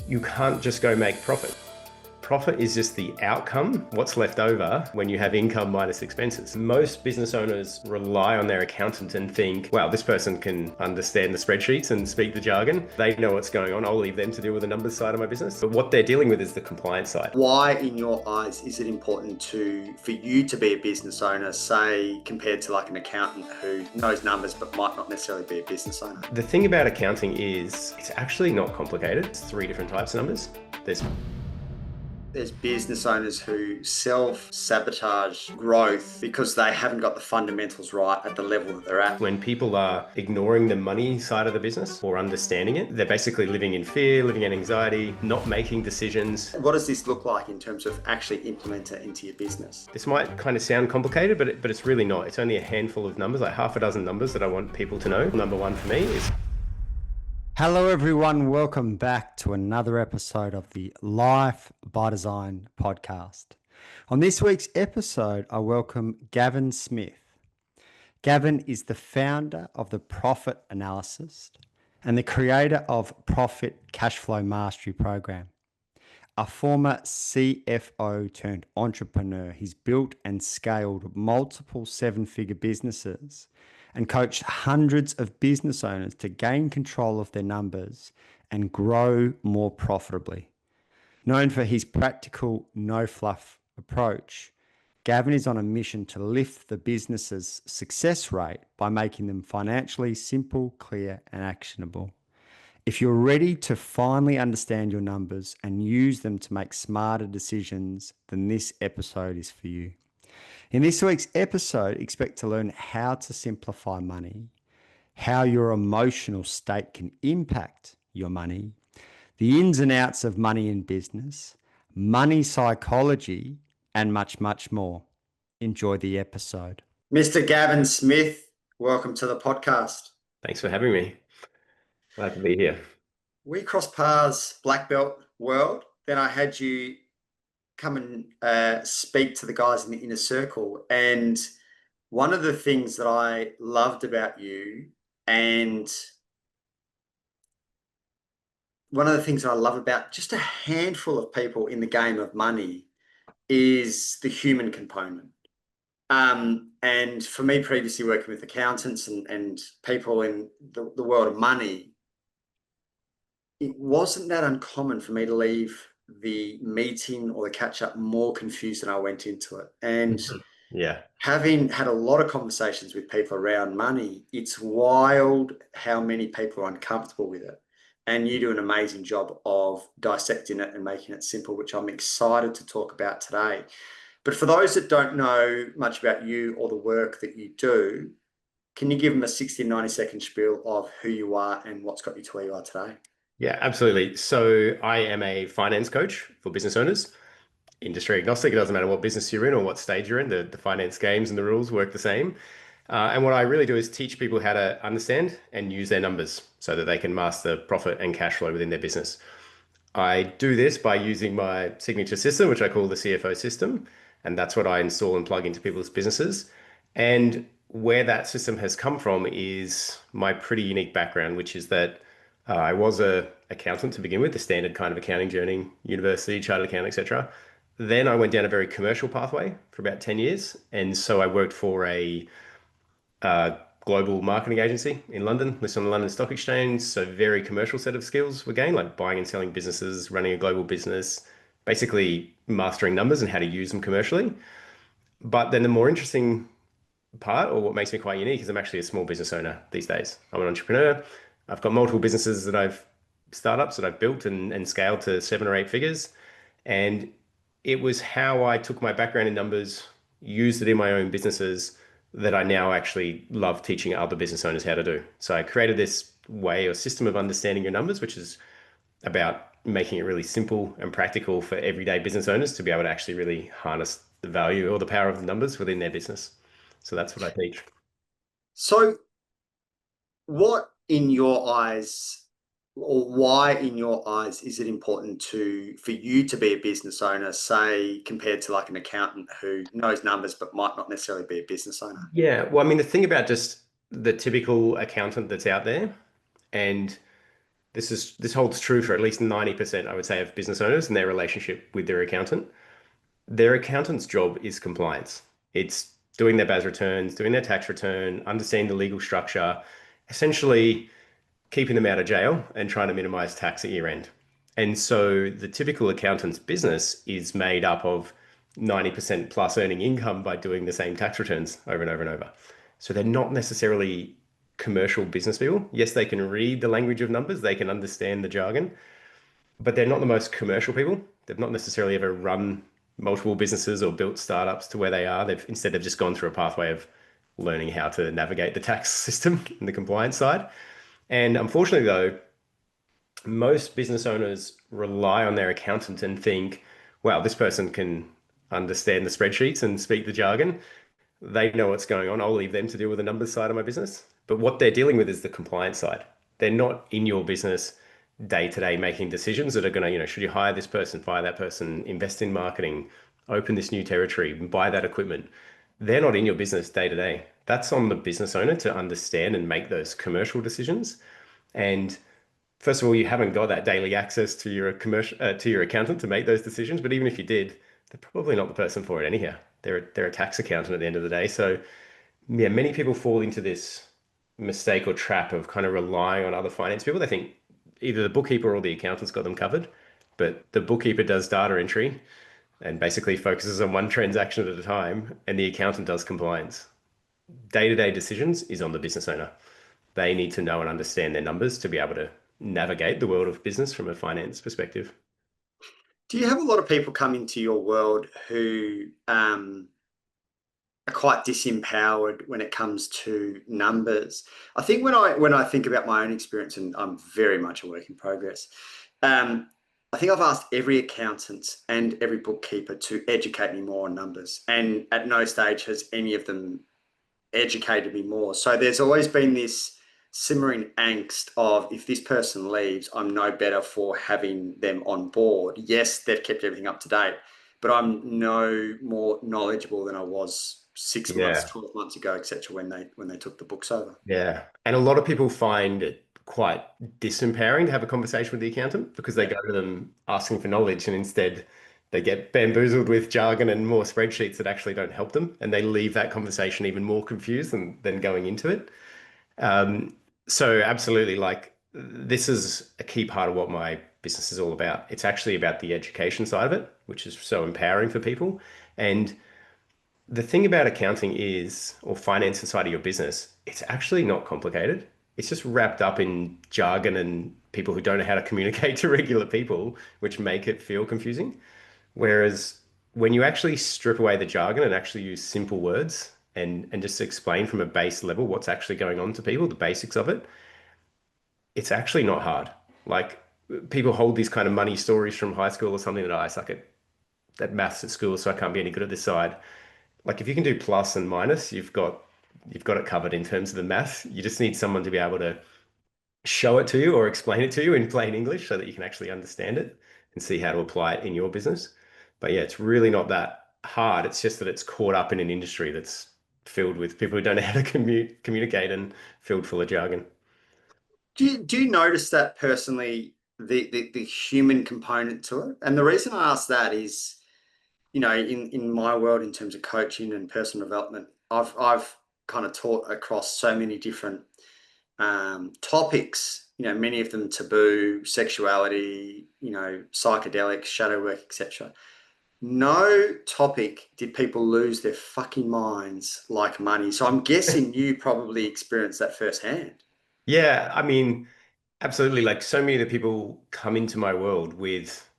You can't just go make profit. Profit is just the outcome, what's left over when you have income minus expenses. Most business owners rely on their accountant and think, wow, this person can understand the spreadsheets and speak the jargon. They know what's going on. I'll leave them to deal with the numbers side of my business. But what they're dealing with is the compliance side. Why, in your eyes, is it important for you to be a business owner, say, compared to like an accountant who knows numbers but might not necessarily be a business owner? The thing about accounting is it's actually not complicated. It's 3 different types of numbers. There's business owners who self-sabotage growth because they haven't got the fundamentals right at the level that they're at. When people are ignoring the money side of the business or understanding it, they're basically living in fear, living in anxiety, not making decisions. What does this look like in terms of actually implementing it into your business? This might kind of sound complicated, but it's really not. It's only a handful of numbers, like half a dozen numbers that I want people to know. Number one for me is... Hello, everyone. Welcome back to another episode of the Life by Design podcast. On this week's episode, I welcome Gavin Smith. Gavin is the founder of the Profit Analysis and the creator of Profit Cashflow Mastery Program. A former CFO turned entrepreneur, he's built and scaled multiple 7-figure businesses and coached hundreds of business owners to gain control of their numbers and grow more profitably. Known for his practical, no-fluff approach, Gavin is on a mission to lift the business's success rate by making them financially simple, clear, and actionable. If you're ready to finally understand your numbers and use them to make smarter decisions, then this episode is for you. In this week's episode, expect to learn how to simplify money, how your emotional state can impact your money, the ins and outs of money in business, money psychology, and much, much more. Enjoy the episode. Mr. Gavin Smith, welcome to the podcast. Thanks for having me. Glad to be here. We crossed paths, black belt world. Then I had you come and speak to the guys in the inner circle. And one of the things that I loved about you, and one of the things that I love about just a handful of people in the game of money, is the human component. And for me, previously working with accountants and people in the world of money, it wasn't that uncommon for me to leave the meeting or the catch up more confused than I went into it. And yeah, having had a lot of conversations with people around money, it's wild how many people are uncomfortable with it. And you do an amazing job of dissecting it and making it simple, which I'm excited to talk about today. But for those that don't know much about you or the work that you do, can you give them a 60, 90-second spiel of who you are and what's got you to where you are today? Yeah, absolutely. So I am a finance coach for business owners, industry agnostic. It doesn't matter what business you're in or what stage you're in. The finance games and the rules work the same. And what I really do is teach people how to understand and use their numbers so that they can master profit and cash flow within their business. I do this by using my signature system, which I call the CFO system. And that's what I install and plug into people's businesses. And where that system has come from is my pretty unique background, which is that I was an accountant to begin with, the standard kind of accounting journey, university, chartered accountant, etc. Then I went down a very commercial pathway for about 10 years. And so I worked for a global marketing agency in London, listed on the London Stock Exchange. So very commercial set of skills were gained, like buying and selling businesses, running a global business, basically mastering numbers and how to use them commercially. But then the more interesting part, or what makes me quite unique, is I'm actually a small business owner these days. I'm an entrepreneur. I've got multiple businesses startups that I've built and scaled to 7 or 8 figures. And it was how I took my background in numbers, used it in my own businesses, that I now actually love teaching other business owners how to do. So I created this way or system of understanding your numbers, which is about making it really simple and practical for everyday business owners to be able to actually really harness the value or the power of the numbers within their business. So that's what I teach. So what in your eyes, or why in your eyes, is it important for you to be a business owner, say, compared to like an accountant who knows numbers but might not necessarily be a business owner? Yeah, well, I mean, the thing about just the typical accountant that's out there, and this holds true for at least 90%, I would say, of business owners and their relationship with their accountant. Their accountant's job is compliance. It's doing their BAS returns, doing their tax return, understanding the legal structure, essentially keeping them out of jail and trying to minimize tax at year end. And so the typical accountant's business is made up of 90% plus earning income by doing the same tax returns over and over and over. So they're not necessarily commercial business people. Yes, they can read the language of numbers, they can understand the jargon, but they're not the most commercial people. They've not necessarily ever run multiple businesses or built startups to where they are. They've just gone through a pathway of learning how to navigate the tax system and the compliance side. And unfortunately, though, most business owners rely on their accountant and think, wow, this person can understand the spreadsheets and speak the jargon. They know what's going on. I'll leave them to deal with the numbers side of my business. But what they're dealing with is the compliance side. They're not in your business day to day making decisions that are going to, should you hire this person, fire that person, invest in marketing, open this new territory, buy that equipment. They're not in your business day to day. That's on the business owner to understand and make those commercial decisions. And first of all, you haven't got that daily access to your to your accountant to make those decisions. But even if you did, they're probably not the person for it anyhow. They're a tax accountant at the end of the day. So yeah, many people fall into this mistake or trap of kind of relying on other finance people. They think either the bookkeeper or the accountant's got them covered, but the bookkeeper does data entry and basically focuses on one transaction at a time, and the accountant does compliance. Day-to-day decisions is on the business owner. They need to know and understand their numbers to be able to navigate the world of business from a finance perspective. Do you have a lot of people come into your world who are quite disempowered when it comes to numbers? I think when I think about my own experience, and I'm very much a work in progress, I think I've asked every accountant and every bookkeeper to educate me more on numbers, and at no stage has any of them educated me more. So there's always been this simmering angst of, if this person leaves, I'm no better for having them on board. Yes, they've kept everything up to date, but I'm no more knowledgeable than I was 6 months, Yeah. 12 months ago, etc. When they took the books over. Yeah. And a lot of people find it quite disempowering to have a conversation with the accountant because they Yeah. go to them asking for knowledge and instead they get bamboozled with jargon and more spreadsheets that actually don't help them. And they leave that conversation even more confused than going into it. Um, so absolutely, like this is a key part of what my business is all about. It's actually about the education side of it, which is so empowering for people. And the thing about accounting is, or finance inside of your business, it's actually not complicated. It's just wrapped up in jargon and people who don't know how to communicate to regular people, which make it feel confusing. Whereas when you actually strip away the jargon and actually use simple words and just explain from a base level what's actually going on to people, the basics of it, it's actually not hard. Like people hold these kind of money stories from high school or something that I suck at maths at school, so I can't be any good at this side. Like if you can do plus and minus, you've got it covered in terms of the math. You just need someone to be able to show it to you or explain it to you in plain English so that you can actually understand it and see how to apply it in your business. But yeah, it's really not that hard. It's just that it's caught up in an industry that's filled with people who don't know how to communicate and filled full of jargon. Do you notice that personally, the human component to it? And the reason I ask that is, in my world, in terms of coaching and personal development, I've kind of taught across so many different topics, many of them taboo, sexuality, psychedelics, shadow work, etc. No topic did people lose their fucking minds like money. So I'm guessing you probably experienced that firsthand. Yeah, I mean, absolutely. Like so many of the people come into my world with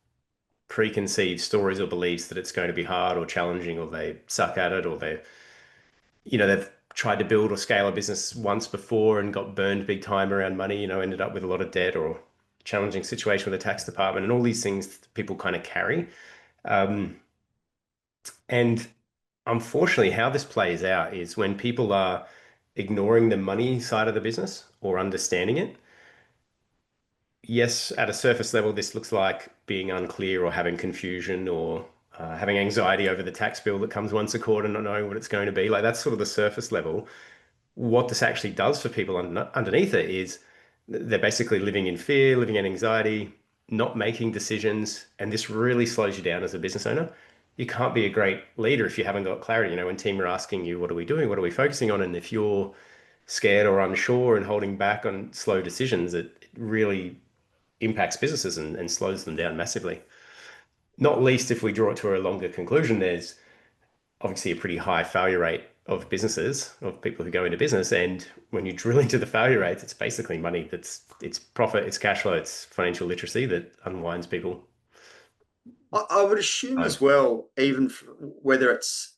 preconceived stories or beliefs that it's going to be hard or challenging or they suck at it or they've tried to build or scale a business once before and got burned big time around money, ended up with a lot of debt or challenging situation with the tax department and all these things people kind of carry. Um, and unfortunately, how this plays out is when people are ignoring the money side of the business or understanding it. Yes, at a surface level, this looks like being unclear or having confusion or having anxiety over the tax bill that comes once a quarter and not knowing what it's going to be. Like that's sort of the surface level. What this actually does for people underneath it is They're basically living in fear, living in anxiety, not making decisions, and this really slows you down as a business owner. You can't be a great leader if you haven't got clarity. When team are asking you, what are we doing? What are we focusing on? And if you're scared or unsure and holding back on slow decisions, it really impacts businesses and slows them down massively. Not least if we draw it to a longer conclusion, there's obviously a pretty high failure rate of businesses, of people who go into business. And when you drill into the failure rates, it's basically money it's profit, it's cash flow, it's financial literacy that unwinds people. I would assume So, as well, even whether it's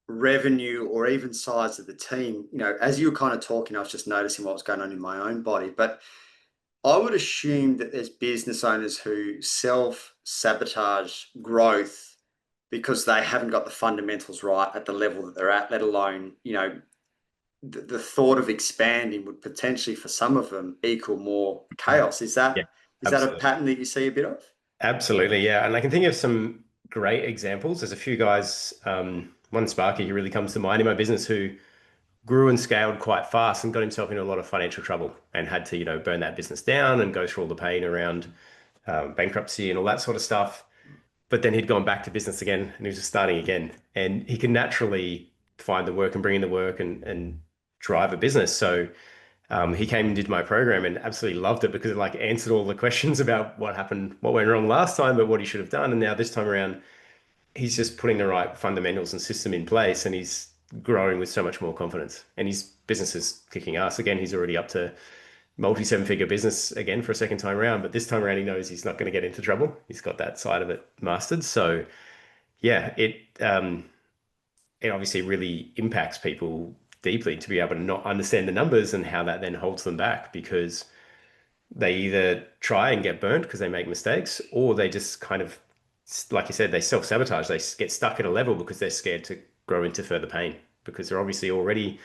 revenue or even size of the team, as you were kind of talking, I was just noticing what was going on in my own body. But I would assume that there's business owners who self-sabotage growth because they haven't got the fundamentals right at the level that they're at, let alone, the thought of expanding would potentially, for some of them, equal more chaos. Is yeah, that is that a absolutely. pattern that you see a bit of? Absolutely, yeah. And I can think of some great examples. There's a few guys, one Sparky who really comes to mind in my business who grew and scaled quite fast and got himself into a lot of financial trouble and had to, burn that business down and go through all the pain around bankruptcy and all that sort of stuff. But then he'd gone back to business again and he was just starting again. And he can naturally find the work and bring in the work and drive a business. So he came and did my program and absolutely loved it because it like answered all the questions about what happened, what went wrong last time, but what he should have done. And now this time around, he's just putting the right fundamentals and system in place and he's growing with so much more confidence. And his business is kicking ass. Again, he's already up to multi seven-figure business again for a second time around, but this time around he knows he's not going to get into trouble. He's got that side of it mastered. So yeah, it obviously really impacts people deeply to be able to not understand the numbers and how that then holds them back because they either try and get burnt because they make mistakes or they just kind of, like you said, they self-sabotage. They get stuck at a level because they're scared to grow into further pain because they're obviously already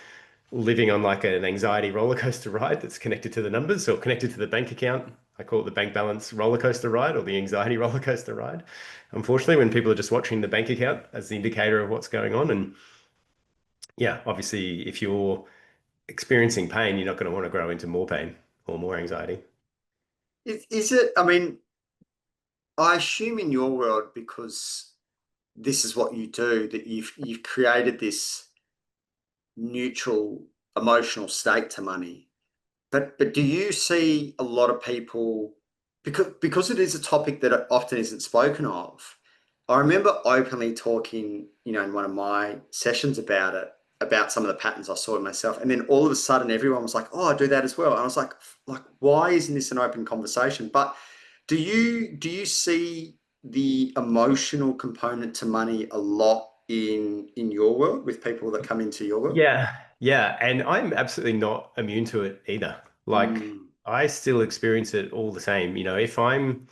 living on like an anxiety roller coaster ride that's connected to the numbers or connected to the bank account. I call it the bank balance roller coaster ride or the anxiety roller coaster ride. Unfortunately, when people are just watching the bank account as the indicator of what's going on. And yeah, obviously, if you're experiencing pain, you're not going to want to grow into more pain or more anxiety. Is it? I mean, I assume in your world, because this is what you do, that you've created this neutral emotional state to money. But do you see a lot of people, because it is a topic that often isn't spoken of? I remember openly talking, in one of my sessions about it, about some of the patterns I saw in myself, and then all of a sudden everyone was like, "Oh, I do that as well," and I was like, why isn't this an open conversation? But do you see the emotional component to money a lot in your world with people that come into your world? Yeah, yeah. And I'm absolutely not immune to it either. Like, Mm, I still experience it all the same. If I'm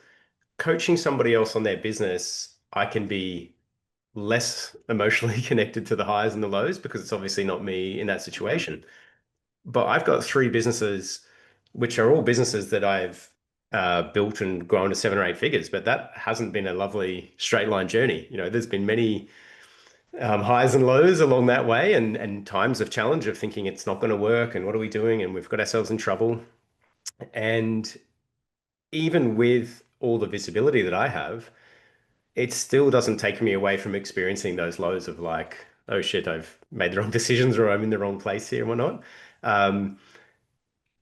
coaching somebody else on their business, I can be less emotionally connected to the highs and the lows because it's obviously not me in that situation. But I've got three businesses, which are all businesses that I've built and grown to 7 or 8 figures, but that hasn't been a lovely straight line journey. There's been many highs and lows along that way and times of challenge of thinking it's not going to work and what are we doing? And we've got ourselves in trouble. And even with all the visibility that I have, it still doesn't take me away from experiencing those lows of like, oh shit, I've made the wrong decisions or I'm in the wrong place here and whatnot. Um,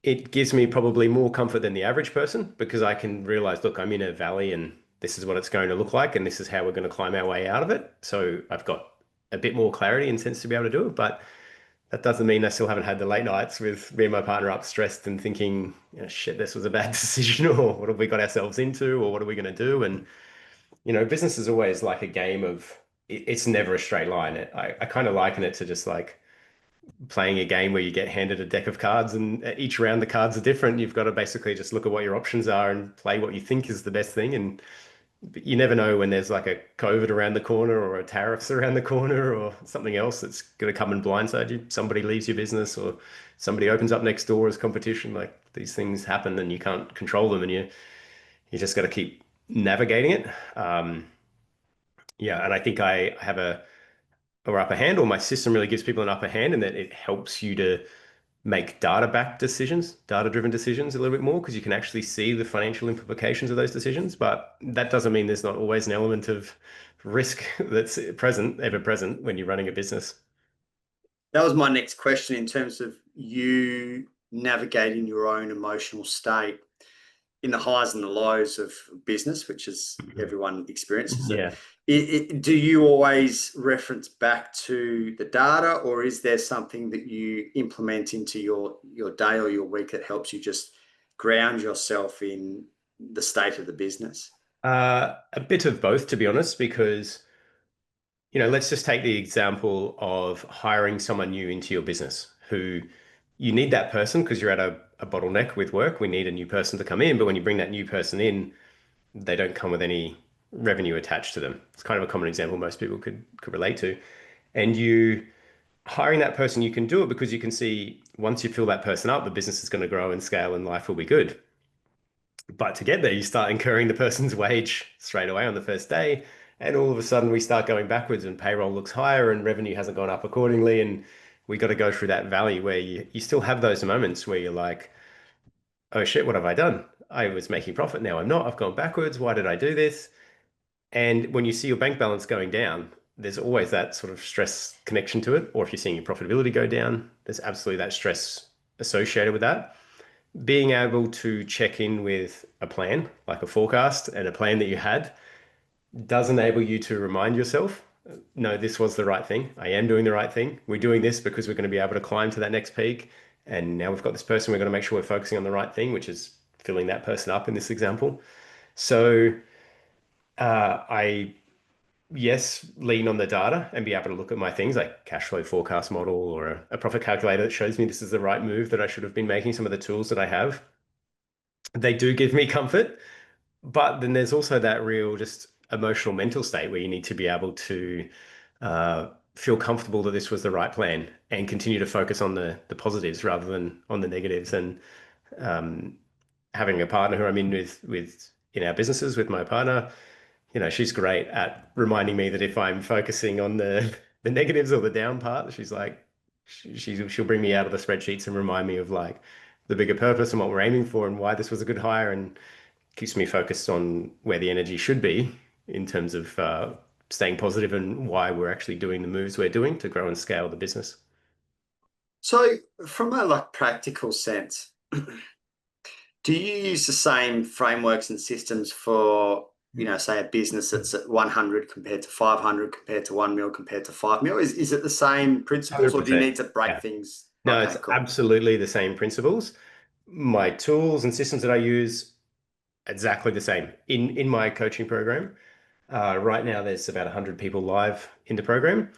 it gives me probably more comfort than the average person because I can realize, look, I'm in a valley and this is what it's going to look like and this is how we're going to climb our way out of it. So I've got a bit more clarity and sense to be able to do it. But that doesn't mean I still haven't had the late nights with me and my partner up stressed and thinking, shit, this was a bad decision or what have we got ourselves into or what are we going to do? And business is always like a game of it's never a straight line. I kind of liken it to just like playing a game where you get handed a deck of cards and each round the cards are different. You've got to basically just look at what your options are and play what you think is the best thing. And you never know when there's like a COVID around the corner or a tariffs around the corner or something else that's going to come and blindside you. Somebody leaves your business or somebody opens up next door as competition. Like these things happen and you can't control them and you just got to keep navigating it. Um, yeah, and I think I have a or upper hand, or my system really gives people an upper hand, and that it helps you to make data-backed decisions, data-driven decisions a little bit more because you can actually see the financial implications of those decisions. But that doesn't mean there's not always an element of risk that's present, ever present when you're running a business. That was my next question in terms of you navigating your own emotional state in the highs and the lows of business, which is everyone experiences it. Yeah. Do you always reference back to the data, or is there something that you implement into your day or your week that helps you just ground yourself in the state of the business? A bit of both, to be honest, because let's just take the example of hiring someone new into your business who you need that person because you're at a bottleneck with work. We need a new person to come in, but when you bring that new person in, they don't come with any revenue attached to them. It's kind of a common example most people could relate to. And you hiring that person, you can do it because you can see once you fill that person up, the business is going to grow and scale and life will be good. But to get there, you start incurring the person's wage straight away on the first day. And all of a sudden, we start going backwards and payroll looks higher and revenue hasn't gone up accordingly. And we got to go through that valley where you still have those moments where you're like, oh shit, what have I done? I was making profit. Now I'm not. I've gone backwards. Why did I do this? And when you see your bank balance going down, there's always that sort of stress connection to it. Or if you're seeing your profitability go down, there's absolutely that stress associated with that. Being able to check in with a plan, like a forecast and a plan that you had, does enable you to remind yourself, no, this was the right thing. I am doing the right thing. We're doing this because we're going to be able to climb to that next peak. And now we've got this person, we're going to make sure we're focusing on the right thing, which is filling that person up in this example. So I, yes, lean on the data and be able to look at my things like cash flow forecast model or a profit calculator that shows me this is the right move that I should have been making, some of the tools that I have. They do give me comfort, but then there's also that real just emotional mental state where you need to be able to feel comfortable that this was the right plan and continue to focus on the positives rather than on the negatives. And um, having a partner who I'm in with in our businesses with my partner, she's great at reminding me that if I'm focusing on the negatives or the down part, she's like, she'll bring me out of the spreadsheets and remind me of like the bigger purpose and what we're aiming for and why this was a good hire and keeps me focused on where the energy should be in terms of staying positive and why we're actually doing the moves we're doing to grow and scale the business. So, from a practical sense, do you use the same frameworks and systems for, say a business that's at 100 compared to 500 compared to 1 mil compared to 5 mil? Is it the same principles, or do you 100%. need to break Yeah. things? No, Okay, it's cool. absolutely the same principles. My tools and systems that I use, exactly the same. In my coaching program, right now there's about 100 people live in the program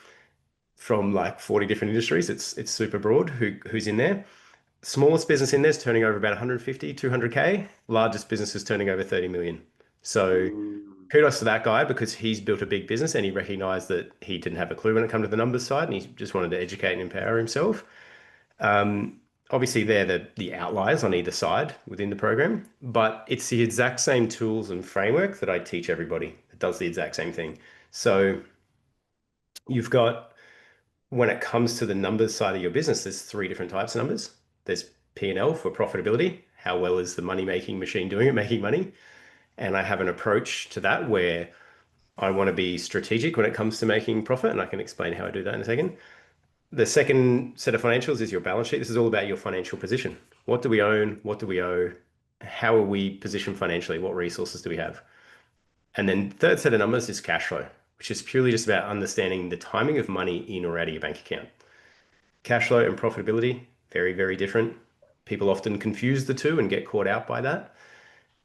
from like 40 different industries. It's super broad who's in there. Smallest business in there is turning over about 150, 200K. Largest business is turning over 30 million. So Mm. kudos to that guy because he's built a big business and he recognized that he didn't have a clue when it came to the numbers side and he just wanted to educate and empower himself. Um, Obviously, they're the outliers on either side within the program, but it's the exact same tools and framework that I teach everybody. It does the exact same thing. So you've got, when it comes to the numbers side of your business, there's three different types of numbers. There's P&L for profitability. How well is the money-making machine doing at making money? And I have an approach to that where I want to be strategic when it comes to making profit, and I can explain how I do that in a second. The second set of financials is your balance sheet. This is all about your financial position. What do we own? What do we owe? How are we positioned financially? What resources do we have? And then third set of numbers is cash flow, which is purely just about understanding the timing of money in or out of your bank account. Cash flow and profitability, very, very different. People often confuse the two and get caught out by that.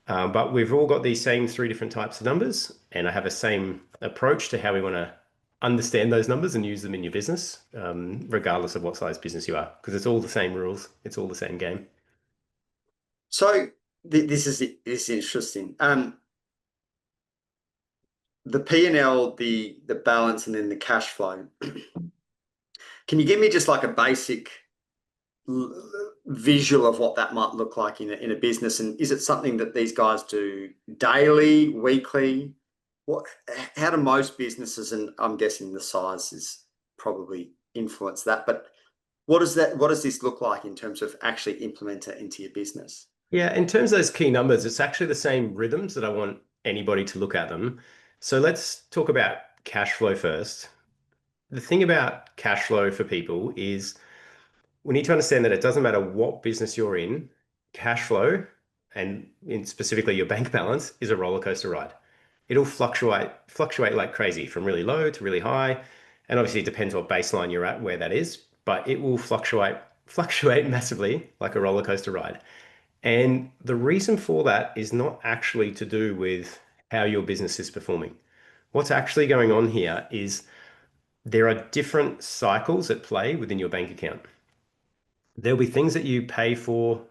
But we've all got these same three different types of numbers, and I have a same approach to how we want to understand those numbers and use them in your business, regardless of what size business you are, because it's all the same rules. It's all the same game. So this is interesting. The P&L, the balance, and then the cash flow. Can you give me just like a basic visual of what that might look like in a business? And is it something that these guys do daily, weekly? How do most businesses, and I'm guessing the size is probably influence that, but what does this look like in terms of actually implement it into your business? Yeah, in terms of those key numbers, it's actually the same rhythms that I want anybody to look at them. So let's talk about cash flow first. The thing about cash flow for people is we need to understand that it doesn't matter what business you're in, cash flow, and specifically your bank balance, is a roller coaster ride. It'll fluctuate like crazy from really low to really high. And obviously it depends what baseline you're at, where that is, but it will fluctuate massively like a roller coaster ride. And the reason for that is not actually to do with how your business is performing. What's actually going on here is there are different cycles at play within your bank account. There'll be things that you pay for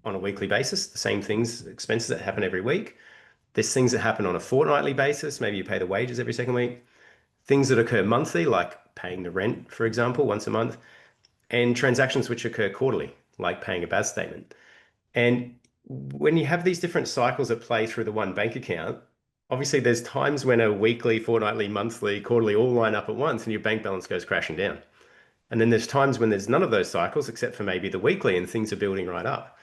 on a weekly basis, the same things, expenses that happen every week. There's things that happen on a fortnightly basis. Maybe you pay the wages every second week. Things that occur monthly, like paying the rent, for example, once a month, and transactions which occur quarterly, like paying a BAS statement. And when you have these different cycles at play through the one bank account, obviously there's times when a weekly, fortnightly, monthly, quarterly all line up at once and your bank balance goes crashing down. And then there's times when there's none of those cycles except for maybe the weekly and things are building right up.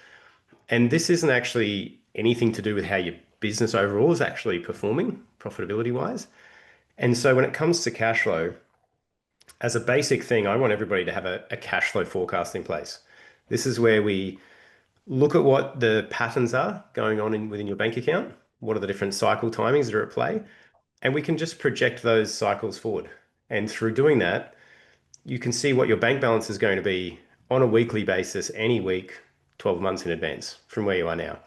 And this isn't actually anything to do with how your business overall is actually performing profitability wise. And so when it comes to cash flow, as a basic thing, I want everybody to have a cash flow forecast in place. This is where we look at what the patterns are going on within your bank account. What are the different cycle timings that are at play? And we can just project those cycles forward. And through doing that, you can see what your bank balance is going to be on a weekly basis, any week, 12 months in advance from where you are now.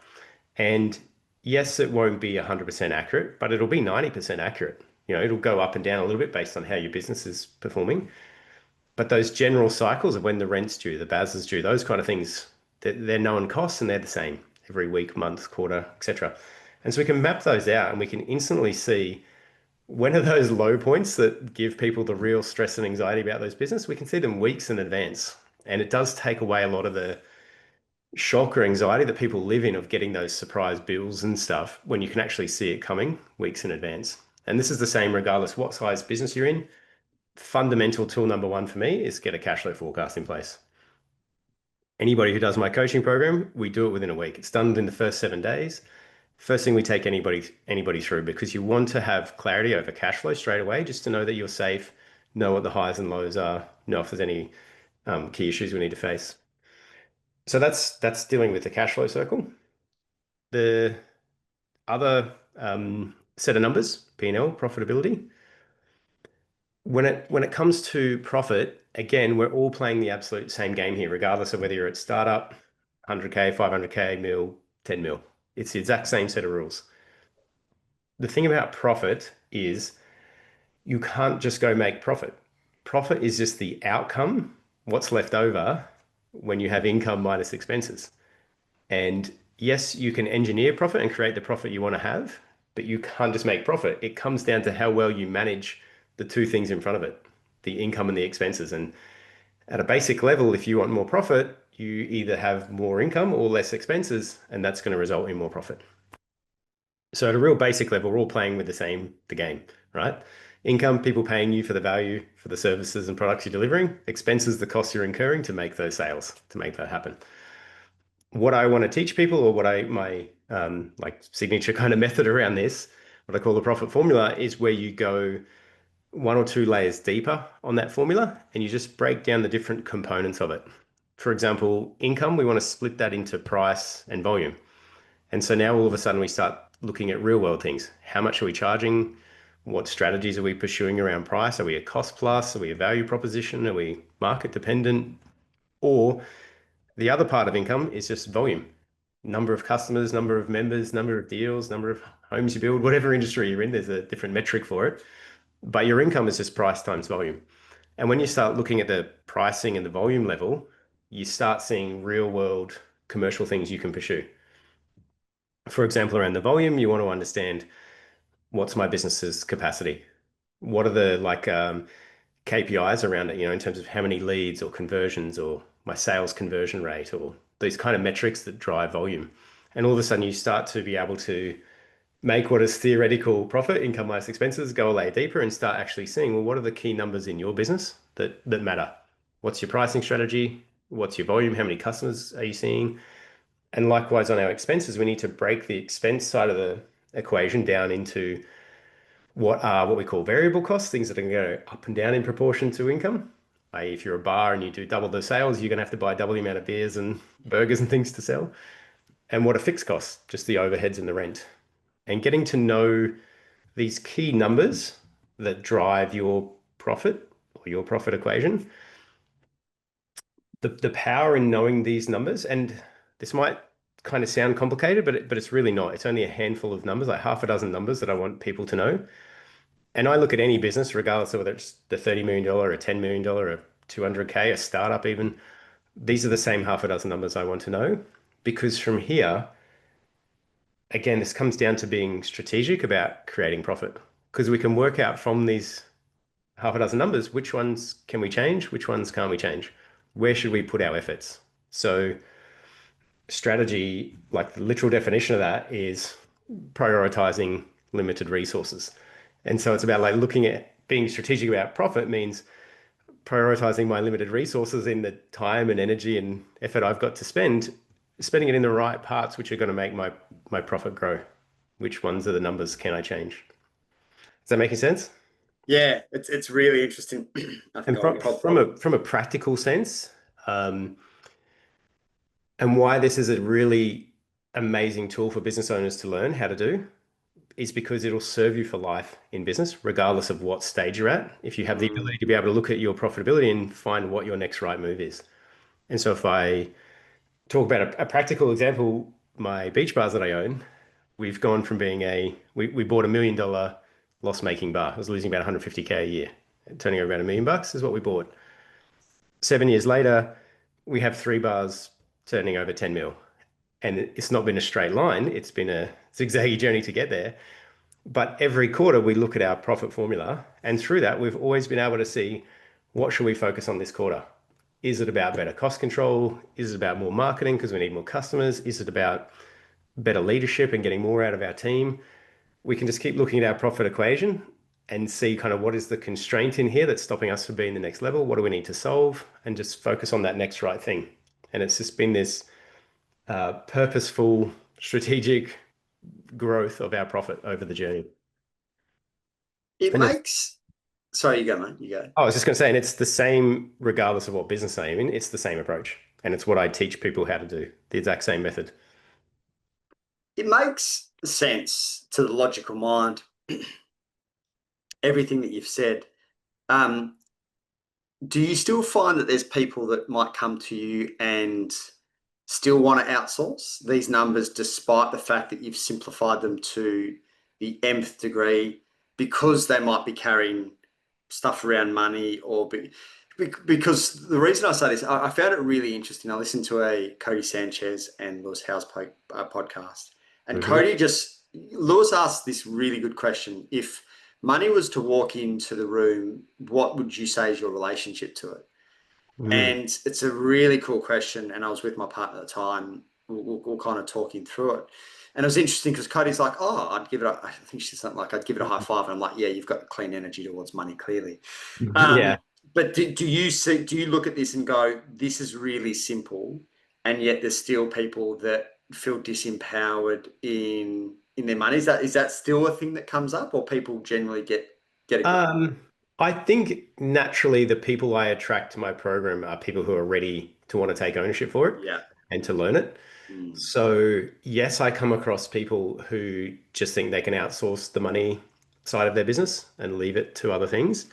And yes, it won't be 100% accurate, but it'll be 90% accurate. It'll go up and down a little bit based on how your business is performing. But those general cycles of when the rent's due, the BAS is due, those kind of things, they're known costs and they're the same every week, month, quarter, etc. And so we can map those out and we can instantly see when are those low points that give people the real stress and anxiety about those business. We can see them weeks in advance. And it does take away a lot of the shock or anxiety that people live in of getting those surprise bills and stuff when you can actually see it coming weeks in advance. And this is the same regardless what size business you're in. Fundamental tool number one for me is get a cash flow forecast in place. Anybody who does my coaching program, we do it within a week. It's done in the first 7 days. First thing we take anybody through, because you want to have clarity over cash flow straight away, just to know that you're safe, know what the highs and lows are, know if there's any key issues we need to face. So that's dealing with the cash flow circle. The other set of numbers, P&L, profitability. When it comes to profit, again, we're all playing the absolute same game here, regardless of whether you're at startup, 100K, 500K, mil, 10 mil. It's the exact same set of rules. The thing about profit is you can't just go make profit. Profit is just the outcome, what's left over when you have income minus expenses. And yes, you can engineer profit and create the profit you want to have, but you can't just make profit. It comes down to how well you manage the two things in front of it, the income and the expenses. And at a basic level, if you want more profit, you either have more income or less expenses, and that's going to result in more profit. So at a real basic level, we're all playing with the game, right? Income, people paying you for the value for the services and products you're delivering. Expenses, the costs you're incurring to make those sales, to make that happen. What I want to teach people, or my like signature kind of method around this, what I call the profit formula, is where you go one or two layers deeper on that formula and you just break down the different components of it. For example, income, we want to split that into price and volume. And so now all of a sudden we start looking at real world things. How much are we charging? What strategies are we pursuing around price? Are we a cost plus? Are we a value proposition? Are we market dependent? Or the other part of income is just volume. Number of customers, number of members, number of deals, number of homes you build, whatever industry you're in, there's a different metric for it. But your income is just price times volume. And when you start looking at the pricing and the volume level, you start seeing real world commercial things you can pursue. For example, around the volume, you want to understand what's my business's capacity? What are the KPIs around it, in terms of how many leads or conversions or my sales conversion rate or these kind of metrics that drive volume. And all of a sudden you start to be able to make what is theoretical profit, income minus expenses, go a layer deeper and start actually seeing, well, what are the key numbers in your business that matter? What's your pricing strategy? What's your volume? How many customers are you seeing? And likewise on our expenses, we need to break the expense side of the equation down into what are what we call variable costs, things that are going to go up and down in proportion to income. If you're a bar and you do double the sales, you're going to have to buy double the amount of beers and burgers and things to sell. And what are fixed costs? Just the overheads and the rent. And getting to know these key numbers that drive your profit or your profit equation, the power in knowing these numbers, and this might kind of sound complicated, but it's really not. It's only a handful of numbers, like half a dozen numbers that I want people to know. And I look at any business, regardless of whether it's the $30 million, a $10 million, a 200K, a startup even, these are the same half a dozen numbers I want to know. Because from here, again, this comes down to being strategic about creating profit. Because we can work out from these half a dozen numbers, which ones can we change, which ones can't we change? Where should we put our efforts? So strategy, like the literal definition of that is prioritizing limited resources. And so it's about like looking at being strategic about profit means prioritizing my limited resources in the time and energy and effort I've got to spend, spending it in the right parts which are going to make my profit grow. Which ones are the numbers can I change? Is that making sense? Yeah, it's really interesting. I think And I'll probably. from a practical sense, um, and why this is a really amazing tool for business owners to learn how to do is because it'll serve you for life in business, regardless of what stage you're at. If you have the ability Mm, to be able to look at your profitability and find what your next right move is. And so if I talk about a practical example, my beach bars that I own, we've gone from being we bought $1 million loss-making bar. I was losing about 150K a year. Turning over about $1 million is what we bought. 7 years later, we have three bars turning over 10 mil. And it's not been a straight line. It's been a zigzaggy journey to get there. But every quarter we look at our profit formula, and through that, we've always been able to see what should we focus on this quarter? Is it about better cost control? Is it about more marketing because we need more customers? Is it about better leadership and getting more out of our team? We can just keep looking at our profit equation and see kind of what is the constraint in here that's stopping us from being the next level? What do we need to solve? And just focus on that next right thing. And it's just been this purposeful, strategic growth of our profit over the journey. it And it's, makes. Sorry, you go, mate. You go. I was just going to say, and it's the same regardless of what business I'm in, it's the same approach. And it's what I teach people how to do, the exact same method. It makes sense to the logical mind, everything that you've said. Um, do you still find that there's people that might come to you and still want to outsource these numbers despite the fact that you've simplified them to the nth degree because they might be carrying stuff around money because the reason I say this, I found it really interesting. I listened to a Cody Sanchez and Lewis Howes podcast, and Hmm. Lewis asked this really good question. If money was to walk into the room, what would you say is your relationship to it? Mm. And it's a really cool question. And I was with my partner at the time. We're kind of talking through it. And it was interesting because Cody's like, oh, I think she said something like, I'd give it a high five. And I'm like, yeah, you've got clean energy towards money, clearly. Yeah. But do you look at this and go, this is really simple, and yet there's still people that feel disempowered in their money? Is that still a thing that comes up, or people generally get a grip on it? Um, I think naturally the people I attract to my program are people who are ready to want to take ownership for it Yeah. and to learn it. Mm. So, yes, I come across people who just think they can outsource the money side of their business and leave it to other things.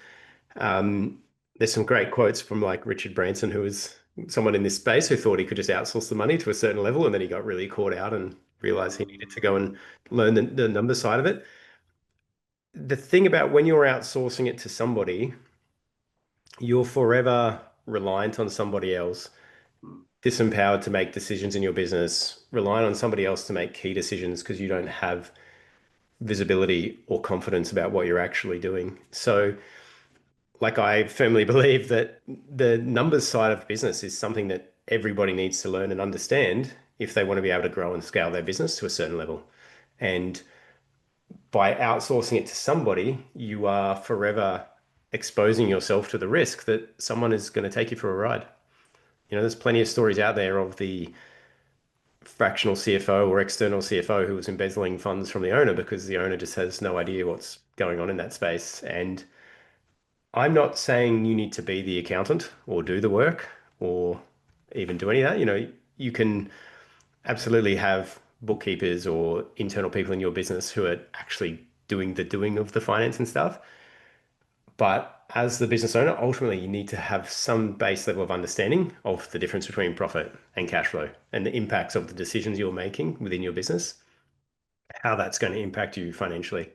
Um, there's some great quotes from like Richard Branson, who was someone in this space who thought he could just outsource the money to a certain level, and then he got really caught out and realized he needed to go and learn the number side of it. The thing about when you're outsourcing it to somebody, you're forever reliant on somebody else, Mm. disempowered to make decisions in your business, relying on somebody else to make key decisions because you don't have visibility or confidence about what you're actually doing. So, like, I firmly believe that the numbers side of business is something that everybody needs to learn and understand if they want to be able to grow and scale their business to a certain level. And by outsourcing it to somebody, you are forever exposing yourself to the risk that someone is going to take you for a ride. There's plenty of stories out there of the fractional CFO or external CFO who was embezzling funds from the owner because the owner just has no idea what's going on in that space. And I'm not saying you need to be the accountant or do the work or even do any of that. You can absolutely have bookkeepers or internal people in your business who are actually doing the doing of the finance and stuff. But as the business owner, ultimately, you need to have some base level of understanding of the difference between profit and cash flow and the impacts of the decisions you're making within your business, how that's going to impact you financially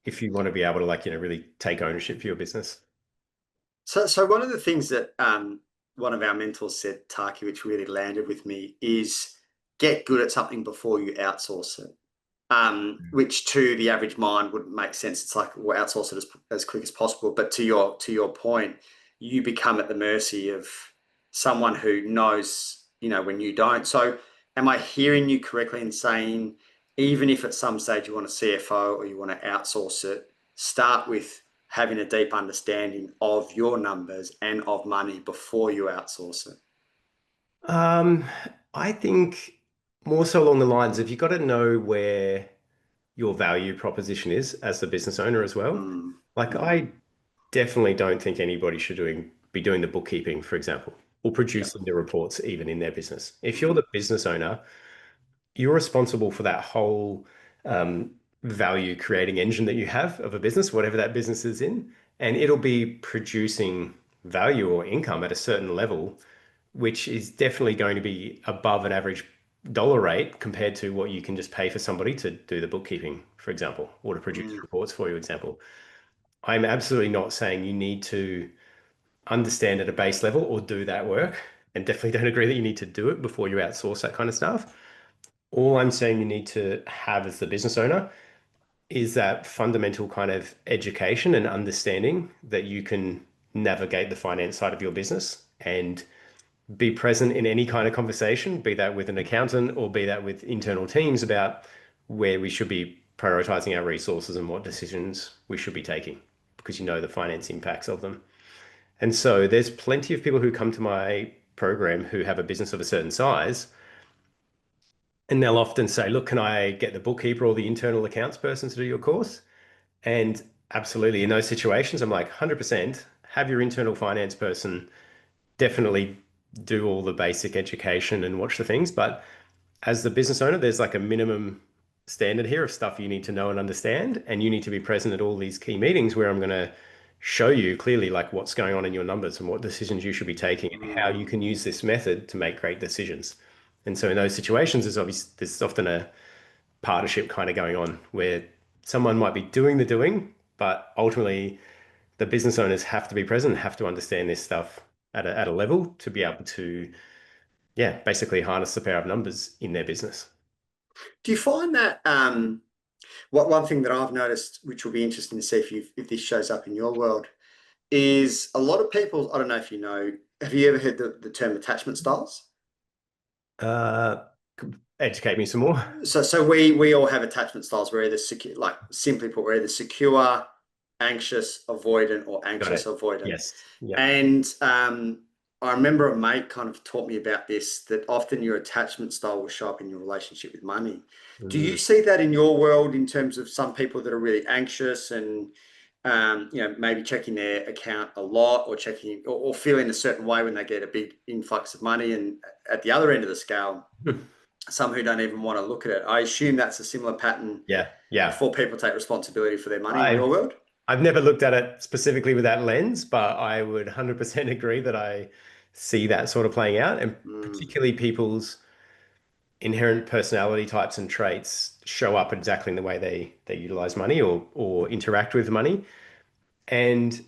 if you want to be able to really take ownership for your business. So one of the things that one of our mentors said, Taki, which really landed with me, is get good at something before you outsource it. Which to the average mind wouldn't make sense. It's like, we'll outsource it as quick as possible. But to your point, you become at the mercy of someone who knows, when you don't. So am I hearing you correctly in saying, even if at some stage you want a CFO or you want to outsource it, start with having a deep understanding of your numbers and of money before you outsource it? Um, I think more so along the lines of you got to know where your value proposition is as the business owner as well. Mm, Like mm, I definitely don't think anybody should be doing the bookkeeping, for example, or yeah. producing the reports even in their business. If you're Mm, the business owner, you're responsible for that whole um, value creating engine that you have of a business, whatever that business is in, and it'll be producing value or income at a certain level, which is definitely going to be above an average dollar rate compared to what you can just pay for somebody to do the bookkeeping, for example, or to produce mm, reports for you, example. I'm absolutely not saying you need to understand at a base level or do that work, and definitely don't agree that you need to do it before you outsource that kind of stuff. All I'm saying you need to have as the business owner is that fundamental kind of education and understanding that you can navigate the finance side of your business and be present in any kind of conversation, be that with an accountant or be that with internal teams about where we should be prioritizing our resources and what decisions we should be taking because you know the finance impacts of them. And so there's plenty of people who come to my program who have a business of a certain size, and they'll often say, look, can I get the bookkeeper or the internal accounts person to do your course? And absolutely, in those situations, I'm like, 100% have your internal finance person definitely do all the basic education and watch the things. But as the business owner, there's like a minimum standard here of stuff you need to know and understand. And you need to be present at all these key meetings where I'm going to show you clearly like what's going on in your numbers and what decisions you should be taking and how you can use this method to make great decisions. And so in those situations, there's often a partnership kind of going on where someone might be doing the doing, but ultimately the business owners have to be present, have to understand this stuff at a level to be able to, yeah, basically harness the power of numbers in their business. Do you find that what one thing that I've noticed, which will be interesting to see if this shows up in your world, is a lot of people, I don't know if you know, have you ever heard the term attachment styles? Uh, Educate me some more. So we all have attachment styles. We're either secure, like simply put, we're either secure, anxious, avoidant, or Got anxious, it. avoidant. Yes. Yep. And I remember a mate kind of taught me about this, that often your attachment style will show up in your relationship with money. Do you Mm. see that in your world in terms of some people that are really anxious and maybe checking their account a lot or checking or feeling a certain way when they get a big influx of money, and at the other end of the scale, some who don't even want to look at it? I assume that's a similar pattern Yeah. Yeah. before people take responsibility for their money in your I've world. I've never looked at it specifically with that lens, but I would 100% agree that I see that sort of playing out, and Mm, particularly people's inherent personality types and traits show up exactly in the way they utilize money or interact with money. And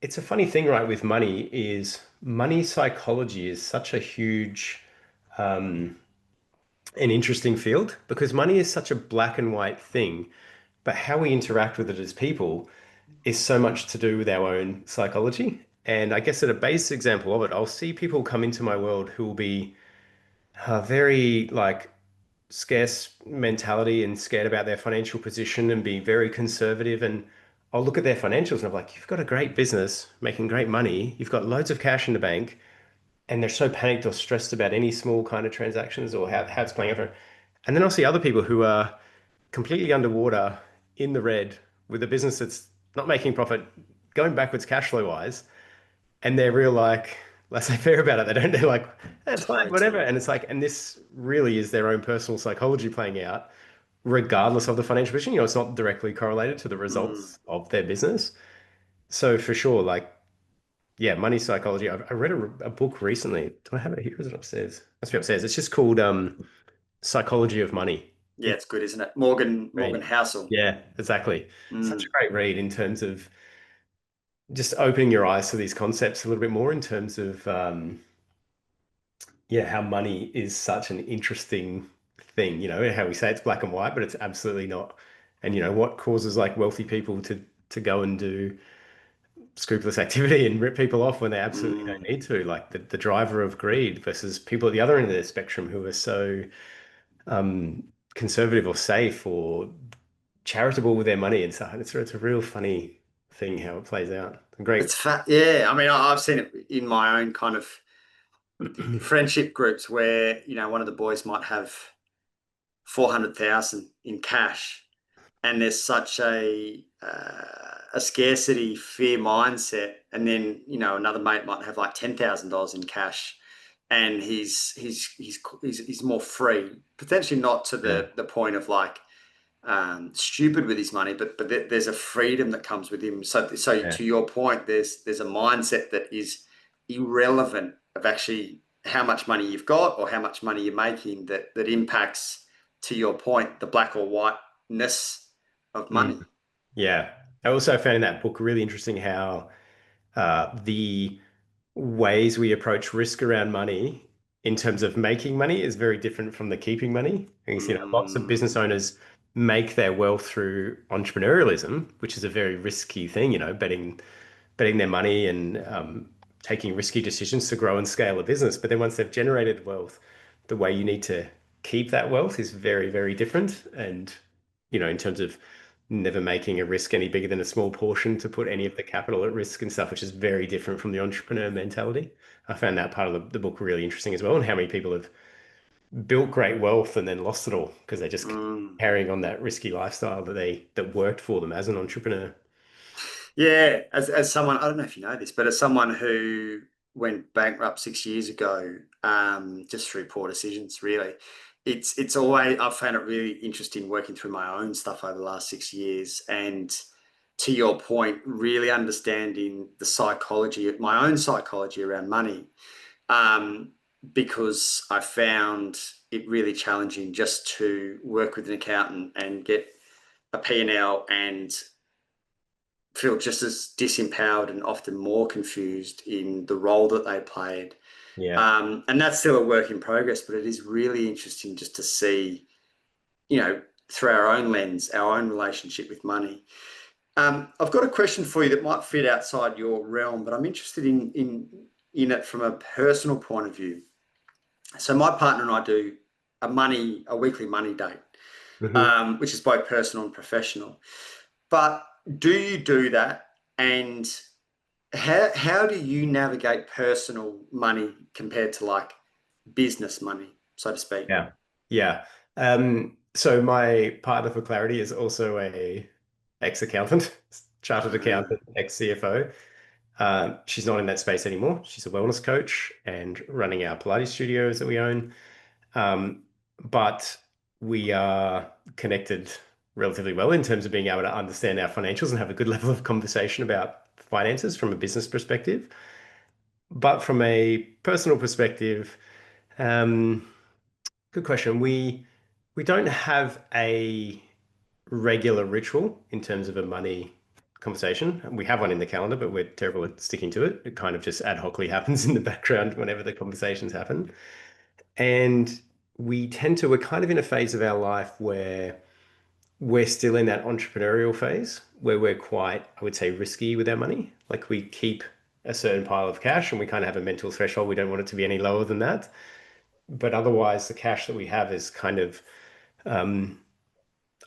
it's a funny thing, right, with money is money psychology is such a huge an interesting field because money is such a black and white thing, but how we interact with it as people is so much to do with our own psychology. And I guess at a base example of it, I'll see people come into my world who will be very like scarce mentality and scared about their financial position and be very conservative. And I'll look at their financials and I'm like, you've got a great business making great money. You've got loads of cash in the bank, and they're so panicked or stressed about any small kind of transactions or how it's playing out. And then I'll see other people who are completely underwater in the red with a business that's not making profit, going backwards cash flow wise, and they're real like laissez-faire about it. They don't, they're like, "Eh, it's fine, whatever." Totally. And it's like, and this really is their own personal psychology playing out, regardless of the financial position. It's not directly correlated to the Mm. results of their business. So for sure, like, yeah, money psychology. I read a book recently. Do I have it here? Is it upstairs? Must be upstairs. It's just called Psychology of Money. Yeah, It's it's good, isn't it? Morgan great. Housel. Yeah, exactly. Such a Mm. great read in terms of just opening your eyes to these concepts a little bit more in terms of yeah, how money is such an interesting thing. How we say it's black and white, but it's absolutely not. And what causes like wealthy people to go and do scrupulous activity and rip people off when they absolutely don't Mm. need to, like the driver of greed versus people at the other end of the spectrum who are so um, conservative or safe or charitable with their money and stuff. And it's a real funny thing how it plays out. Great. It's fat. Yeah, I mean, I've seen it in my own kind of friendship groups where, one of the boys might have 400,000 in cash, and there's such a scarcity fear mindset, and then another mate might have like $10,000 in cash, and he's more free, potentially not to Yeah. the point of like stupid with his money, but there's a freedom that comes with him. So Yeah. to your point, there's a mindset that is irrelevant of actually how much money you've got or how much money you're making, that impacts, to your point, the black or whiteness of Mm. money. Yeah. I also found in that book really interesting how the ways we approach risk around money in terms of making money is very different from the keeping money. And lots of business Mm, owners make their wealth through entrepreneurialism, which is a very risky thing, betting their money and taking risky decisions to grow and scale a business. But then once they've generated wealth, the way you need to keep that wealth is very, very different. And, in terms of never making a risk any bigger than a small portion to put any of the capital at risk and stuff, which is very different from the entrepreneur mentality. I found that part of the book really interesting as well, and how many people have built great wealth and then lost it all because they're just mm. carrying on that risky lifestyle that worked for them as an entrepreneur. Yeah, as someone, I don't know if you know this, but as someone who went bankrupt 6 years ago, just through poor decisions, really, it's always, I've found it really interesting working through my own stuff over the last 6 years, and to your point, really understanding the psychology, my own psychology around money, um, because I found it really challenging just to work with an accountant and get a P&L and feel just as disempowered and often more confused in the role that they played. Yeah. And that's still a work in progress, but it is really interesting just to see, through our own lens, our own relationship with money. I've got a question for you that might fit outside your realm, but I'm interested in it from a personal point of view. So my partner and I do a weekly money date, Hmm. which is both personal and professional. But do you do that? And how do you navigate personal money compared to like business money, so to speak? Yeah. Yeah. So my partner, for clarity, is also a ex-accountant, chartered Uh, accountant, ex-CFO. She's not in that space anymore. She's a wellness coach and running our Pilates studios that we own. Um, but we are connected relatively well in terms of being able to understand our financials and have a good level of conversation about finances from a business perspective. But from a personal perspective, um, good question. We don't have a regular ritual in terms of a money conversation. We have one in the calendar, but we're terrible at sticking to it. It kind of just ad hocly happens in the background whenever the conversations happen. And we're kind of in a phase of our life where we're still in that entrepreneurial phase where we're quite, I would say, risky with our money. Like we keep a certain pile of cash and we kind of have a mental threshold. We don't want it to be any lower than that. But otherwise, the cash that we have is kind of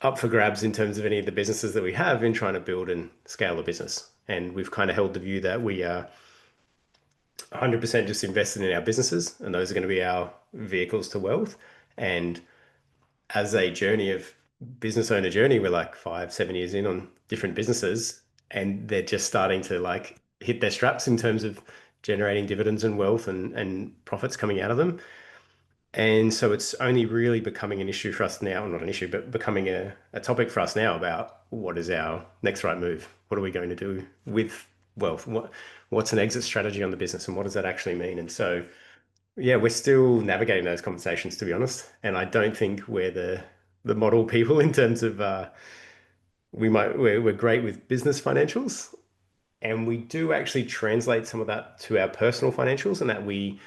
up for grabs in terms of any of the businesses that we have in trying to build and scale a business. And we've kind of held the view that we are 100% just invested in our businesses, and those are going to be our vehicles to wealth. And as a journey of business owner journey, we're like 5, 7 years in on different businesses, and they're just starting to like hit their straps in terms of generating dividends and wealth and profits coming out of them. And so it's only really becoming an issue for us now, not an issue, but becoming a topic for us now about what is our next right move? What are we going to do with wealth? What's an exit strategy on the business and what does that actually mean? And so, yeah, we're still navigating those conversations, to be honest. And I don't think we're the model people in terms of we're great with business financials, and we do actually translate some of that to our personal financials, and that we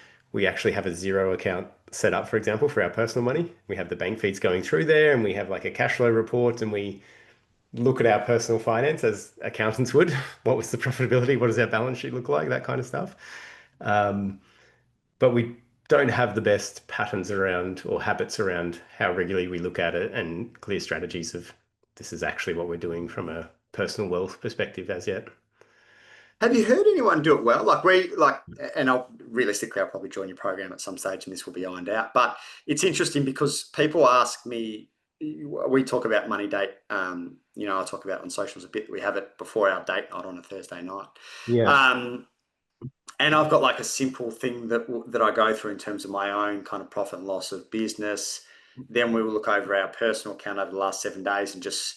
actually have a zero account set up, for example, for our personal money. We have the bank feeds going through there, and we have like a cash flow report, and we look at our personal finance as accountants would. What was the profitability? What does our balance sheet look like? That kind of stuff. Um, but we don't have the best patterns around or habits around how regularly we look at it and clear strategies of this is actually what we're doing from a personal wealth perspective as yet. Have you heard anyone do it well? Like we like, and realistically, I'll probably join your program at some stage, and this will be ironed out. But it's interesting because people ask me. We talk about money date. I talk about on socials a bit. We have it before our date night on a Thursday night. Yeah. Um, and I've got like a simple thing that I go through in terms of my own kind of profit and loss of business. Then we will look over our personal account over the last 7 days and just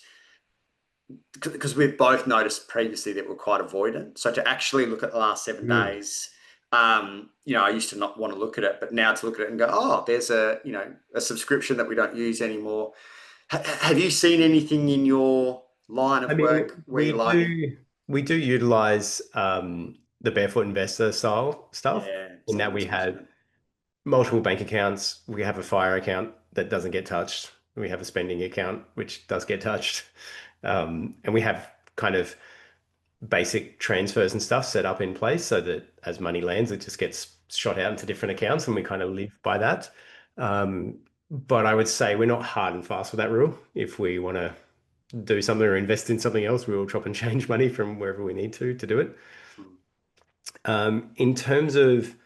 because we've both noticed previously that we're quite avoidant. So to actually look at the last 7 days, I used to not want to look at it, but now to look at it and go, oh, there's a subscription that we don't use anymore. Have you seen anything in your line I of mean, work where you're like, we do utilize the barefoot investor style stuff yeah, in that someone we was have mentioning multiple bank accounts. We have a fire account that doesn't get touched. We have a spending account which does get touched. And we have kind of basic transfers and stuff set up in place so that as money lands, it just gets shot out into different accounts and we kind of live by that. But I would say we're not hard and fast with that rule. If we want to do something or invest in something else, we will chop and change money from wherever we need to do it. it. In terms of,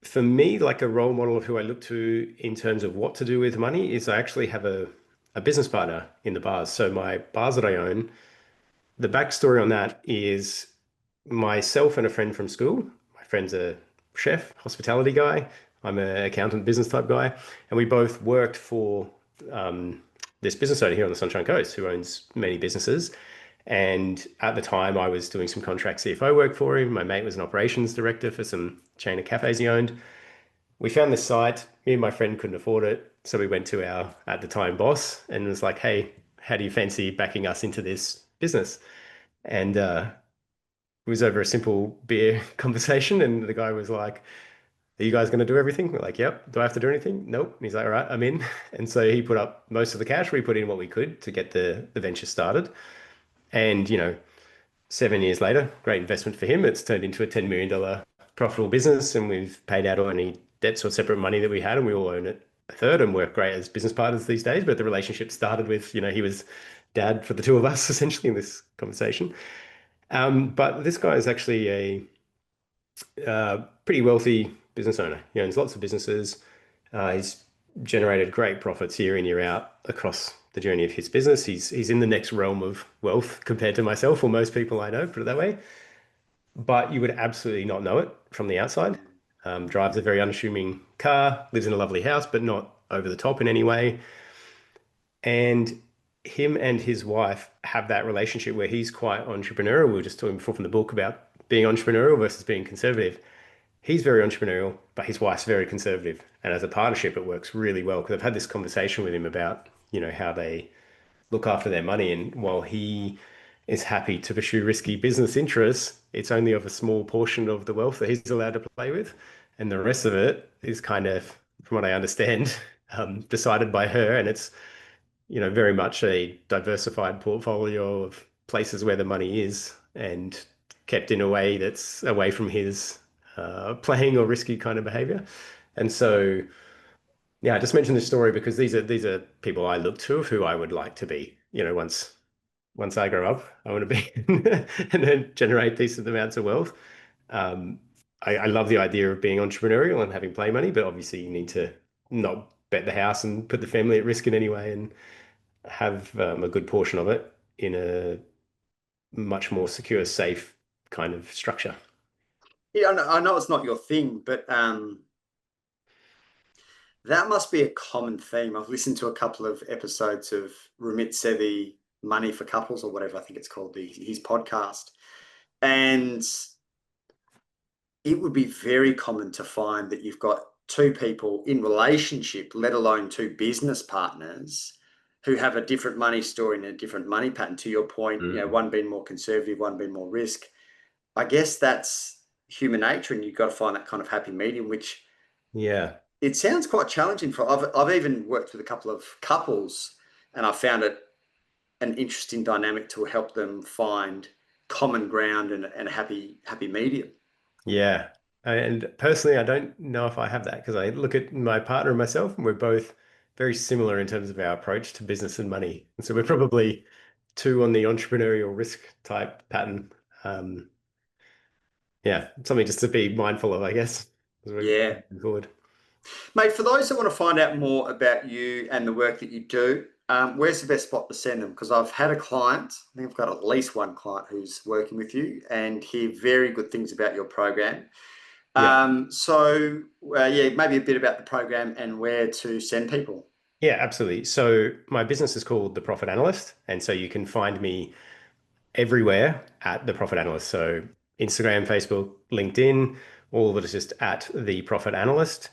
for me, like a role model of who I look to in terms of what to do with money is I actually have a business partner in the bars. So my bars that I own, the backstory on that is myself and a friend from school. My friend's a chef, hospitality guy. I'm an accountant, business type guy. And we both worked for this business owner here on the Sunshine Coast who owns many businesses. And at the time, I was doing some contract CFO work for him. My mate was an operations director for some chain of cafes he owned. We found this site. Me and my friend couldn't afford it. So we went to our, at the time, boss and was like, hey, how do you fancy backing us into this business? And it was over a simple beer conversation. And the guy was like, are you guys going to do everything? We're like, yep. Do I have to do anything? Nope. And he's like, all right, I'm in. And so he put up most of the cash. We put in what we could to get the venture started. And, 7 years later, great investment for him. It's turned into a $10 million profitable business. And we've paid out all any debts or separate money that we had. And we all own it a third and work great as business partners these days. But the relationship started with, he was dad for the two of us essentially in this conversation. But this guy is actually a pretty wealthy business owner. He owns lots of businesses. He's generated great profits year in, year out across the journey of his business. He's in the next realm of wealth compared to myself or most people I know, put it that way. But you would absolutely not know it from the outside. Drives a very unassuming car, lives in a lovely house, but not over the top in any way. And him and his wife have that relationship where he's quite entrepreneurial. We were just talking before from the book about being entrepreneurial versus being conservative. He's very entrepreneurial, but his wife's very conservative. And as a partnership, it works really well because I've had this conversation with him about, how they look after their money. And while he is happy to pursue risky business interests, it's only of a small portion of the wealth that he's allowed to play with. And the rest of it is kind of, from what I understand, decided by her. And it's very much a diversified portfolio of places where the money is and kept in a way that's away from his playing or risky kind of behavior. And so Yeah, I just mentioned this story because these are people I look to of who I would like to be. Once I grow up, I want to be and then generate decent amounts of wealth. Um, I love the idea of being entrepreneurial and having play money, but obviously you need to not bet the house and put the family at risk in any way and have a good portion of it in a much more secure, safe kind of structure. Yeah, I know it's not your thing, but that must be a common theme. I've listened to a couple of episodes of Ramit Sethi, Money for Couples, or whatever I think it's called, his podcast. And it would be very common to find that you've got two people in relationship, let alone two business partners, who have a different money story and a different money pattern. To your point, Mm. one being more conservative, one being more risk. I guess that's human nature, and you've got to find that kind of happy medium, which Yeah. it sounds quite challenging for. I've even worked with a couple of couples, and I found it an interesting dynamic to help them find common ground and a happy medium. Yeah. And personally, I don't know if I have that because I look at my partner and myself, and we're both very similar in terms of our approach to business and money. And so we're probably two on the entrepreneurial risk type pattern. Um, yeah, something just to be mindful of, I guess, as we're Yeah. moving forward. Mate, for those that want to find out more about you and the work that you do, where's the best spot to send them? Because I've had a client, I think I've got at least one client who's working with you and hear very good things about your program. Yeah. Yeah, maybe a bit about the program and where to send people. Yeah, absolutely. So my business is called The Profit Analyst. And so you can find me everywhere at The Profit Analyst. So Instagram, Facebook, LinkedIn, all of it is just at The Profit Analyst.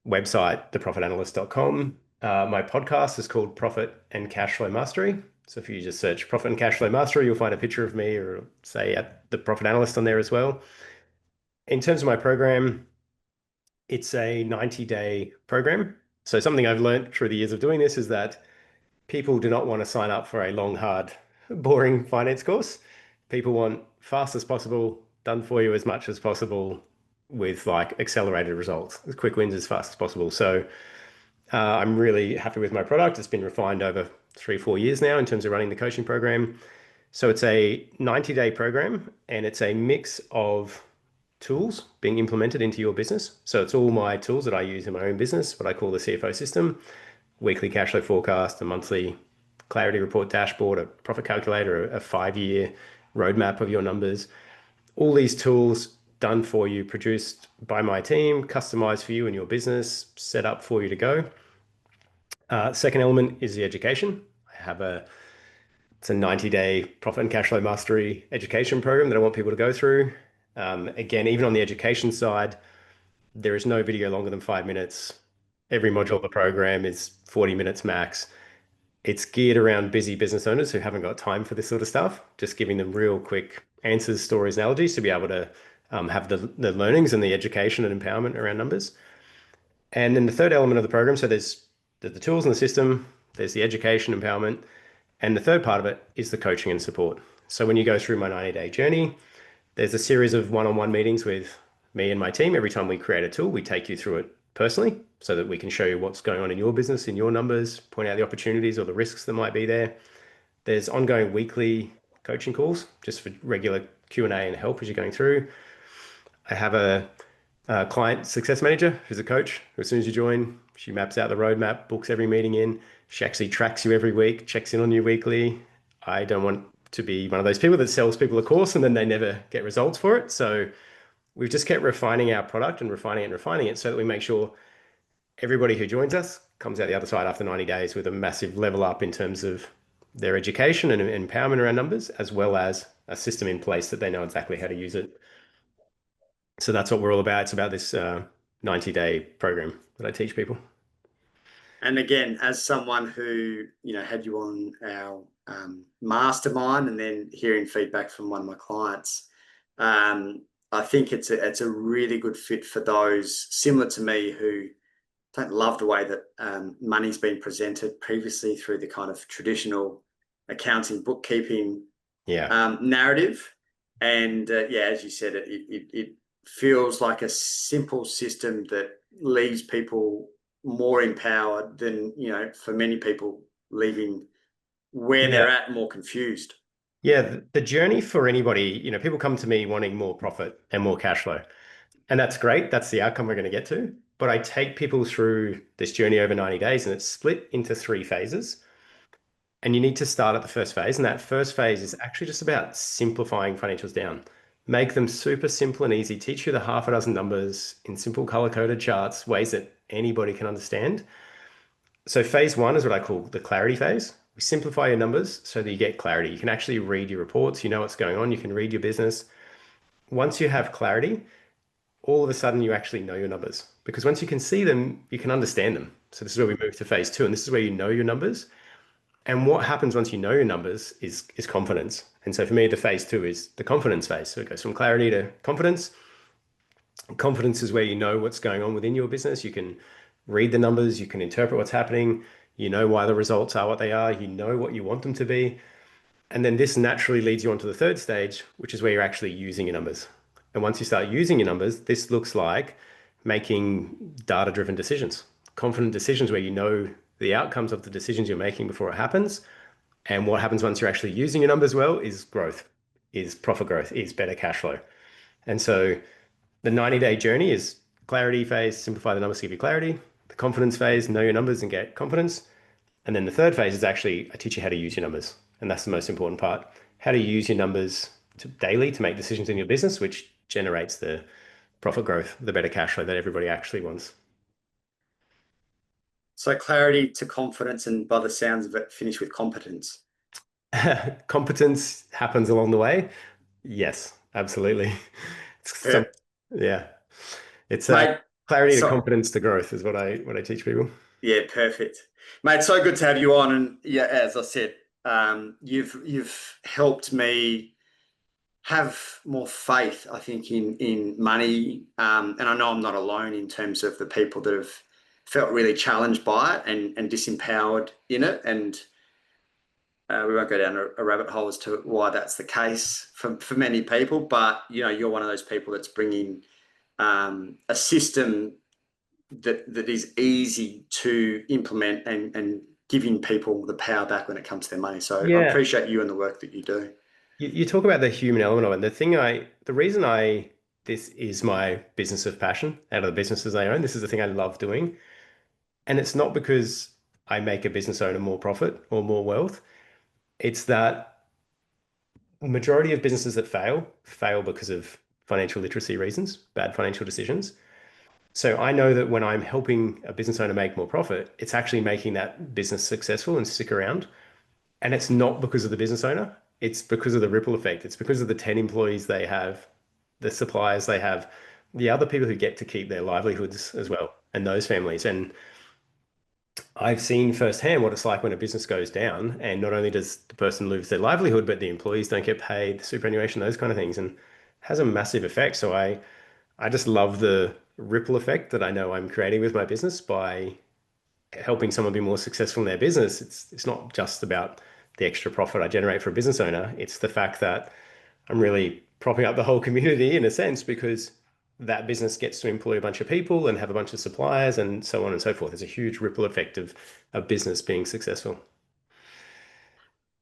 Website, theprofitanalyst.com. My podcast is called Profit and Cash Flow Mastery. So if you just search Profit and Cash Flow Mastery, you'll find a picture of me or say at The Profit Analyst on there as well. In terms of my program, it's a 90-day program. So something I've learned through the years of doing this is that people do not want to sign up for a long, hard, boring finance course. People want fast as possible, done for you as much as possible with like accelerated results, as quick wins as fast as possible. So I'm really happy with my product. It's been refined over 3, 4 years now in terms of running the coaching program. So it's a 90-day program and it's a mix of tools being implemented into your business. So it's all my tools that I use in my own business, what I call the CFO system, weekly cash flow forecast, a monthly clarity report dashboard, a profit calculator, a 5-year roadmap of your numbers. All these tools done for you, produced by my team, customized for you and your business, set up for you to go. Second element is the education. It's a 90-day profit and cash flow mastery education program that I want people to go through. Again, even on the education side, there is no video longer than 5 minutes. Every module of the program is 40 minutes max. It's geared around busy business owners who haven't got time for this sort of stuff, just giving them real quick answers, stories, analogies to be able to have the learnings and the education and empowerment around numbers. And then the third element of the program, so there's the tools and the system, there's the education, empowerment, and the third part of it is the coaching and support. So when you go through my 90-day journey, there's a series of one-on-one meetings with me and my team. Every time we create a tool, we take you through it personally so that we can show you what's going on in your business, in your numbers, point out the opportunities or the risks that might be there. There's ongoing weekly coaching calls just for regular Q&A and help as you're going through. I have a client success manager who's a coach. As soon as you join, she maps out the roadmap, books every meeting in. She actually tracks you every week, checks in on you weekly. I don't want to be one of those people that sells people a course and then they never get results for it. So we've just kept refining our product and refining it so that we make sure everybody who joins us comes out the other side after 90 days with a massive level up in terms of their education and empowerment around numbers, as well as a system in place that they know exactly how to use it. So that's what we're all about. It's about this 90-day program that I teach people. And again, as someone who had you on our mastermind, and then hearing feedback from one of my clients, I think it's a really good fit for those similar to me who don't love the way that money's been presented previously through the kind of traditional accounting, bookkeeping Yeah. narrative. And yeah, as you said, it feels like a simple system that leaves people more empowered than, for many people leaving where Yeah. they're at more confused. Yeah, the journey for anybody, people come to me wanting more profit and more cash flow. And that's great. That's the outcome we're going to get to. But I take people through this journey over 90 days and it's split into 3 phases. And you need to start at the first phase. And that first phase is actually just about simplifying financials down. Make them super simple and easy. Teach you the half a dozen numbers in simple color-coded charts, ways that anybody can understand. So phase one is what I call the clarity phase. We simplify your numbers so that you get clarity. You can actually read your reports, you know what's going on, you can read your business. Once you have clarity, all of a sudden you actually know your numbers because once you can see them, you can understand them. So this is where we move to phase two, and this is where you know your numbers. And what happens once you know your numbers is confidence. And so for me, the phase two is the confidence phase. So it goes from clarity to confidence. Confidence is where you know what's going on within your business. You can read the numbers, you can interpret what's happening, you know why the results are what they are, you know what you want them to be. And then this naturally leads you on to the third stage, which is where you're actually using your numbers. And once you start using your numbers, this looks like making data-driven decisions, confident decisions where you know the outcomes of the decisions you're making before it happens. And what happens once you're actually using your numbers well is growth, is profit growth, is better cash flow. And so the 90-day journey is clarity phase, simplify the numbers to give you clarity. The confidence phase, know your numbers and get confidence. And then the third phase is actually I teach you how to use your numbers. And that's the most important part. How to use your numbers daily to make decisions in your business, which generates the profit growth, the better cash flow that everybody actually wants. So clarity to confidence, and by the sounds of it, finish with competence. Competence happens along the way. Yes, absolutely. It's Yeah. some, yeah. It's Mate, clarity to so confidence to growth is what I teach people. yeah, perfect. Mate, so good to have you on. And yeah, as I said, you've helped me have more faith, I think, in money. And I know I'm not alone in terms of the people that have felt really challenged by it and disempowered in it. And we won't go down a rabbit hole as to why that's the case for many people. But you're one of those people that's bringing a system that is easy to implement and giving people the power back when it comes to their money. So I Yeah. appreciate you and the work that you do. You talk about the human element of it. The reason this is my business of passion out of the businesses I own. This is the thing I love doing. And it's not because I make a business owner more profit or more wealth. It's that the majority of businesses that fail because of financial literacy reasons, bad financial decisions. So I know that when I'm helping a business owner make more profit, it's actually making that business successful and stick around. And it's not because of the business owner. It's because of the ripple effect. It's because of the 10 employees they have, the suppliers they have, the other people who get to keep their livelihoods as well, and those families. And I've seen firsthand what it's like when a business goes down, and not only does the person lose their livelihood, but the employees don't get paid, superannuation, those kind of things, and has a massive effect. So I just love the ripple effect that I know I'm creating with my business by helping someone be more successful in their business. It's not just about the extra profit I generate for a business owner. It's the fact that I'm really propping up the whole community in a sense because that business gets to employ a bunch of people and have a bunch of suppliers and so on and so forth. There's a huge ripple effect of a business being successful.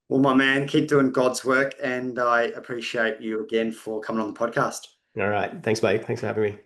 Well, my man, keep doing God's work, and I appreciate you again for coming on the podcast. All right. Thanks, Blake. Thanks for having me.